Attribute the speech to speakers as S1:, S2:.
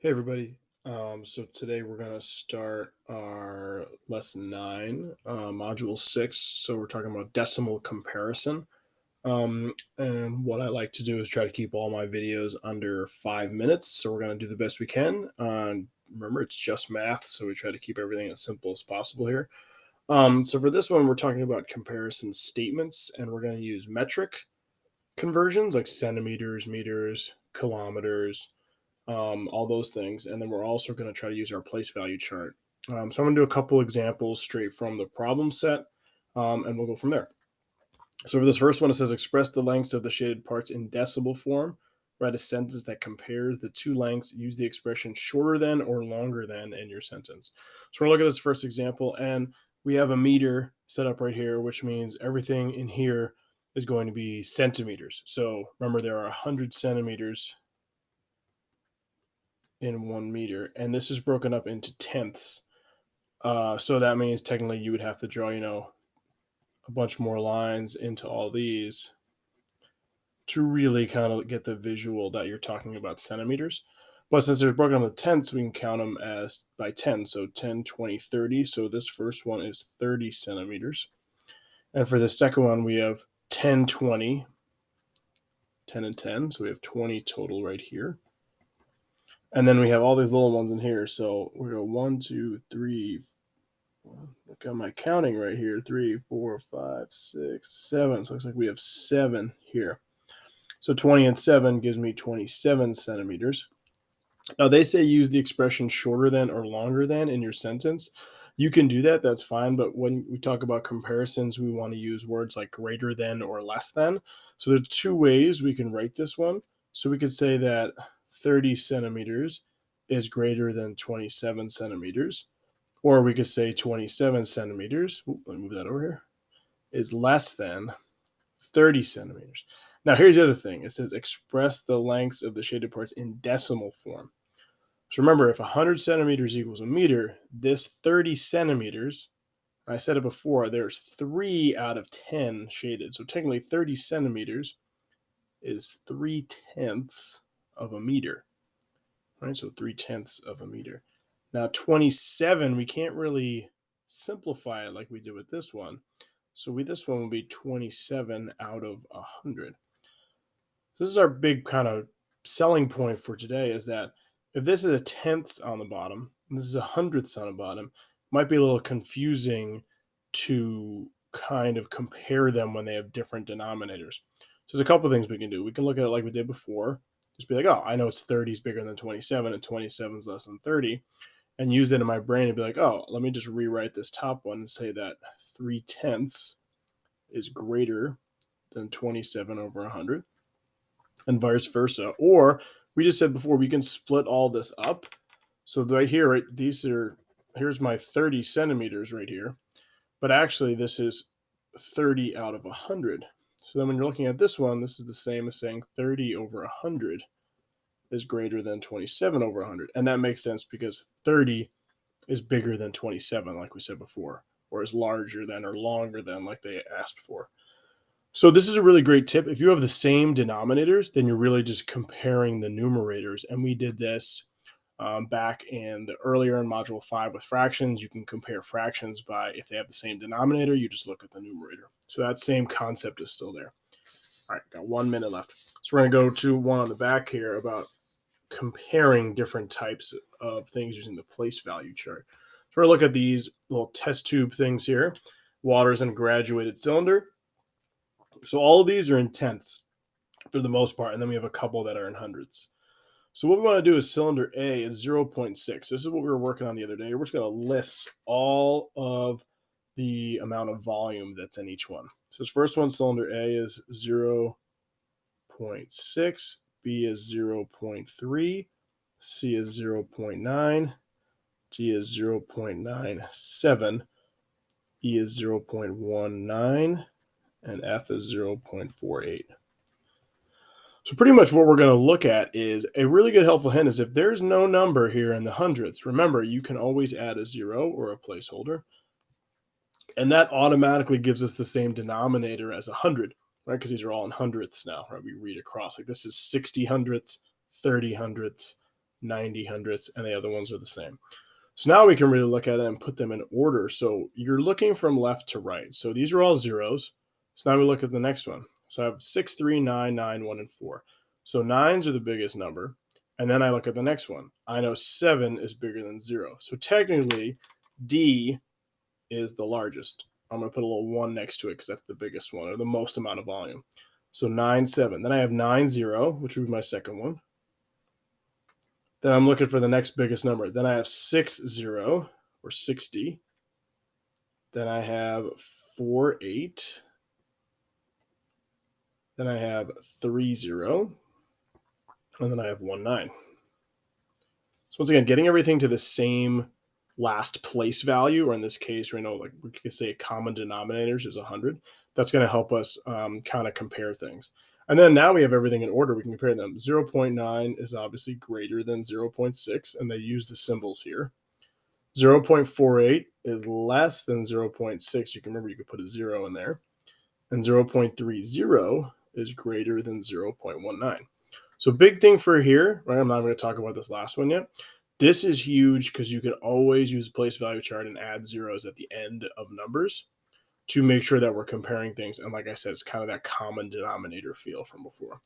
S1: Hey everybody. So today we're going to start our lesson 9, module 6. So we're talking about decimal comparison. And what I like to do is try to keep all my videos under 5 minutes. So we're going to do the best we can. Remember, it's just math, so we try to keep everything as simple as possible here. So for this one, we're talking about comparison statements, and we're going to use metric conversions like centimeters, meters, kilometers, all those things. And then we're also going to try to use our place value chart. So I'm going to do a couple examples straight from the problem set, and we'll go from there. So for this first one, it says express the lengths of the shaded parts in decimal form. Write a sentence that compares the two lengths. Use the expression shorter than or longer than in your sentence. So we're going to look at this first example, and we have a meter set up right here, which means everything in here is going to be centimeters. So remember, there are 100 centimeters in 1 meter, and this is broken up into tenths. So that means technically you would have to draw, a bunch more lines into all these to really kind of get the visual that you're talking about centimeters. But since they're broken up into tenths, we can count them as by 10. So 10, 20, 30. So this first one is 30 centimeters. And for the second one, we have 10, 20, 10 and 10. So we have 20 total right here. And then we have all these little ones in here. So we go 1, 2, 3. Look at my counting right here. 3, 4, 5, 6, 7. So it looks like we have 7 here. So 20 and 7 gives me 27 centimeters. Now they say use the expression shorter than or longer than in your sentence. You can do that, that's fine. But when we talk about comparisons, we want to use words like greater than or less than. So there's two ways we can write this one. So we could say that 30 centimeters is greater than 27 centimeters. Or we could say 27 centimeters, let me move that over here, is less than 30 centimeters. Now, here's the other thing. It says express the lengths of the shaded parts in decimal form. So remember, if 100 centimeters equals a meter, this 30 centimeters, I said it before, there's 3 out of 10 shaded. So technically 30 centimeters is 3 tenths of a meter, right? So 3 tenths of a meter. Now 27, we can't really simplify it like we did with this one. So this one will be 27 out of 100. So this is our big kind of selling point for today, is that if this is a tenths on the bottom, and this is a hundredths on the bottom, it might be a little confusing to kind of compare them when they have different denominators. So there's a couple of things we can do. We can look at it like we did before. Just be like, oh, I know it's 30 is bigger than 27 and 27 is less than 30. And use that in my brain and be like, oh, let me just rewrite this top one and say that 3 tenths is greater than 27 over 100, and vice versa. Or we just said before, we can split all this up. So right here, right, here's my 30 centimeters right here, but actually this is 30 out of 100. So then when you're looking at this one, this is the same as saying 30 over 100 is greater than 27 over 100. And that makes sense because 30 is bigger than 27, like we said before, or is larger than or longer than, like they asked for. So this is a really great tip. If you have the same denominators, then you're really just comparing the numerators. And we did this back in the earlier in module 5 with fractions. You can compare fractions by, if they have the same denominator, you just look at the numerator. So that same concept is still there. All right, got 1 minute left. So we're going to go to one on the back here about comparing different types of things using the place value chart. So we're going to look at these little test tube things here. Water is in a graduated cylinder. So all of these are in tenths for the most part, and then we have a couple that are in hundredths. So what we want to do is cylinder A is 0.6. This is what we were working on the other day. We're just going to list all of the amount of volume that's in each one. So this first one, cylinder A, is 0.6, B is 0.3, C is 0.9, D is 0.97, E is 0.19, and F is 0.48. So pretty much what we're going to look at is a really good helpful hint is if there's no number here in the hundredths, remember, you can always add a 0 or a placeholder. And that automatically gives us the same denominator as 100, right? Because these are all in hundredths now, right? We read across like this is 60 hundredths, 30 hundredths, 90 hundredths, and the other ones are the same. So now we can really look at it and put them in order. So you're looking from left to right. So these are all zeros. So now we look at the next one. So I have 6, 3, 9, 9, 1, and 4. So nines are the biggest number. And then I look at the next one. I know 7 is bigger than 0. So technically, D is the largest. I'm going to put a little 1 next to it because that's the biggest one, or the most amount of volume. So 9, 7. Then I have 9, 0, which would be my second one. Then I'm looking for the next biggest number. Then I have 6, 0, or 60. Then I have 4, 8. Then I have 3, 0. And then I have 1, 9. So once again, getting everything to the same last place value, or in this case, like we could say common denominators is 100. That's going to help us kind of compare things. And then now we have everything in order. We can compare them. 0.9 is obviously greater than 0.6, and they use the symbols here. 0.48 is less than 0.6. You can remember you could put a 0 in there. And 0.30 is greater than 0.19. So big thing for here, right? I'm not going to talk about this last one yet. This is huge because you can always use a place value chart and add zeros at the end of numbers to make sure that we're comparing things. And like I said, it's kind of that common denominator feel from before.